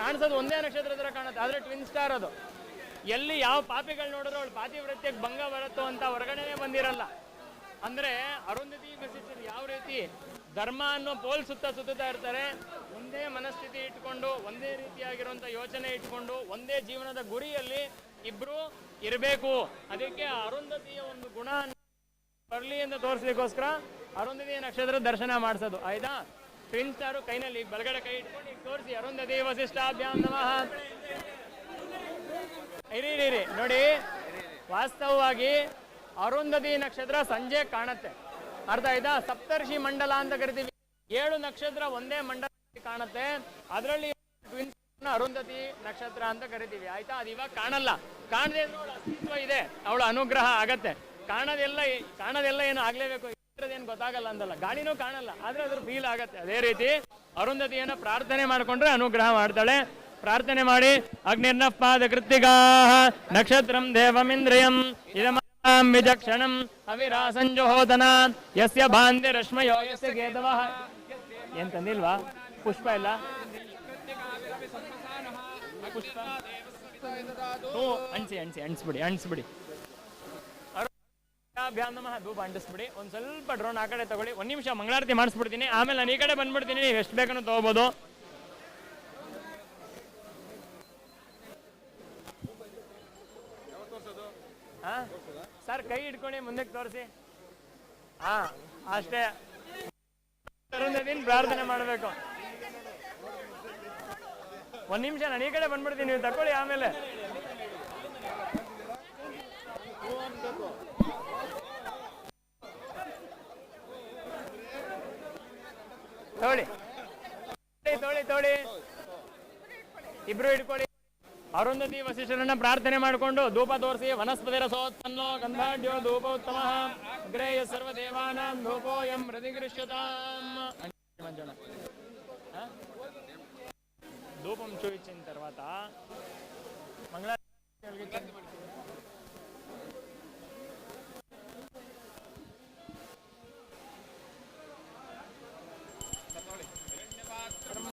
ಕಾಣಿಸೋದು ಒಂದೇ ನಕ್ಷತ್ರ ತರ ಕಾಣುತ್ತೆ, ಆದ್ರೆ ಟ್ವಿನ್ ಸ್ಟಾರ್ ಅದು. ಎಲ್ಲಿ ಯಾವ ಪಾಪಿಗಳು ನೋಡಿದ್ರು ಅವಳು ಪಾತಿವ್ರತ್ಯಕ್ಕೆ ಭಂಗ ಬರುತ್ತೋ ಅಂತ ಹೊರಗಡೆನೆ ಬಂದಿರಲ್ಲ. ಅಂದ್ರೆ ಅರುಂಧತಿ ವಸಿಷ್ಠರು ಯಾವ ರೀತಿ ಧರ್ಮ ಅನ್ನೋ ಪೋಲ್ ಸುತ್ತಾ ಇರ್ತಾರೆ, ಒಂದೇ ಮನಸ್ಥಿತಿ ಇಟ್ಕೊಂಡು, ಒಂದೇ ರೀತಿಯಾಗಿರುವಂತ ಯೋಚನೆ ಇಟ್ಕೊಂಡು, ಒಂದೇ ಜೀವನದ ಗುರಿಯಲ್ಲಿ ಇಬ್ರು ಇರಬೇಕು. ಅದಕ್ಕೆ ಅರುಂಧತಿಯ ಒಂದು ಗುಣ ಬರಲಿ ಅಂತ ತೋರಿಸ್ಲಿಕ್ಕೋಸ್ಕರ ಅರುಂಧತಿಯ ನಕ್ಷತ್ರ ದರ್ಶನ ಮಾಡಿಸೋದು. ಆಯ್ತಾ? ಟ್ವಿನ್ ಸ್ಟಾರು ಕೈನಲ್ಲಿ ಬಲಗಡೆ ಕೈ ಇಟ್ಕೊಂಡು ಈಗ ತೋರಿಸಿ, ಅರುಂಧತಿ ವಸಿಷ್ಠಾಭ್ಯಾಂ ನಮಃ. ಇರಿ ನೋಡಿ, ವಾಸ್ತವವಾಗಿ ಅರುಂಧತಿ ನಕ್ಷತ್ರ ಸಂಜೆ ಕಾಣುತ್ತೆ, ಅರ್ಥ ಆಯ್ತಾ? ಸಪ್ತರ್ಷಿ ಮಂಡಲ ಅಂತ ಕರಿತೀವಿ, 7 ನಕ್ಷತ್ರ ಒಂದೇ ಮಂಡಲ ಕಾಣುತ್ತೆ, ಅದರಲ್ಲಿ ಟ್ವಿನ್ಸ್ ಅರುಂಧತಿ ನಕ್ಷತ್ರ ಅಂತ ಕರಿತೀವಿ. ಆಯ್ತಾ? ಅದು ಇವಾಗ ಕಾಣಲ್ಲ, ಕಾಣದೆ ಅವಳ ಅಸ್ತಿತ್ವ ಇದೆ, ಅವಳ ಅನುಗ್ರಹ ಆಗತ್ತೆ. ಕಾಣದೆಲ್ಲ ಏನು ಆಗ್ಲೇಬೇಕು, ಏನು ಗೊತ್ತಾಗಲ್ಲ ಅಂತಲ್ಲ, ಗಾಳಿನೂ ಕಾಣಲ್ಲ ಆದ್ರೆ ಅದ್ರ ಫೀಲ್ ಆಗತ್ತೆ. ಅದೇ ರೀತಿ ಅರುಂಧತಿಯನ್ನ ಪ್ರಾರ್ಥನೆ ಮಾಡ್ಕೊಂಡ್ರೆ ಅನುಗ್ರಹ ಮಾಡ್ತಾಳೆ. ಪ್ರಾರ್ಥನೆ ಮಾಡಿ, ಅಗ್ನಿರ್ನಃ ಪಾದ ಕೃತ್ತಿಕಾ ನಕ್ಷತ್ರಂ ದೇವಮಿಂದ್ರಿಯಂ ಇದಮಾಂ ವಿಚಕ್ಷಣಂ ಅವಿರಾಸಂಜೋಹೋದನ ಯಸ್ಯ ಭಾಂತಿ ರಶ್ಮಯೋ ಯಸ್ಯ ಕೇತವಃ. ಏನ್ ತಂದಿಲ್ವಾ ಪುಷ್ಪ ಎಲ್ಲ? ಪುಷ್ಪ ಅಣಿಸ್ಬಿಡಿ. ನಮಃ ಧೂಪ ಅಂಟಿಸ್ಬಿಡಿ. ಒಂದ್ ಸ್ವಲ್ಪ ಡ್ರೋನ್ ಆ ಕಡೆ ತಗೊಳ್ಳಿ, 1 ನಿಮಿಷ ಮಂಗಳಾರತಿ ಮಾಡಿಸ್ಬಿಡ್ತೀನಿ, ಆಮೇಲೆ ನಾನು ಈ ಕಡೆ ಬಂದ್ಬಿಡ್ತೀನಿ. ನೀವು ಎಷ್ಟು ಬೇಕನ್ನು ತಗೋಬಹುದು. ಸರ್ ಕೈ ಇಟ್ಕೊಂಡು ಮುಂದಕ್ಕೆ ತೋರಿಸಿ. ಅಷ್ಟೇ, ಪ್ರಾರ್ಥನೆ ಮಾಡಬೇಕು. 1 ನಿಮಿಷ ನಾನು ಈ ಕಡೆ ಬಂದ್ಬಿಡ್ತೀನಿ, ನೀವು ತಕೊಳ್ಳಿ ಆಮೇಲೆ. ತೋಳಿ ಇಬ್ರು ಇಟ್ಕೊಳ್ಳಿ. ಅರುಂಧತಿ ವಸಿಷ್ಠರನ್ನ ಪ್ರಾರ್ಥನೆ ಮಾಡಿಕೊಂಡು ಧೂಪ ತೋರಿಸಿ, ವನಸ್ಪತಿ ರಸೋತ್ಪನ್ನೋ ಗಂಧಾಢ್ಯೋ ಧೂಪ ಉತ್ತಮ ಗ್ರೇಯ ಸರ್ವ ದೇವಾನಾಂ ಧೂಪೋಯಂ ಪ್ರತಿಗೃಹ್ಯತಾಂ. ధూపం చూపించిన తర్వాత మంగళ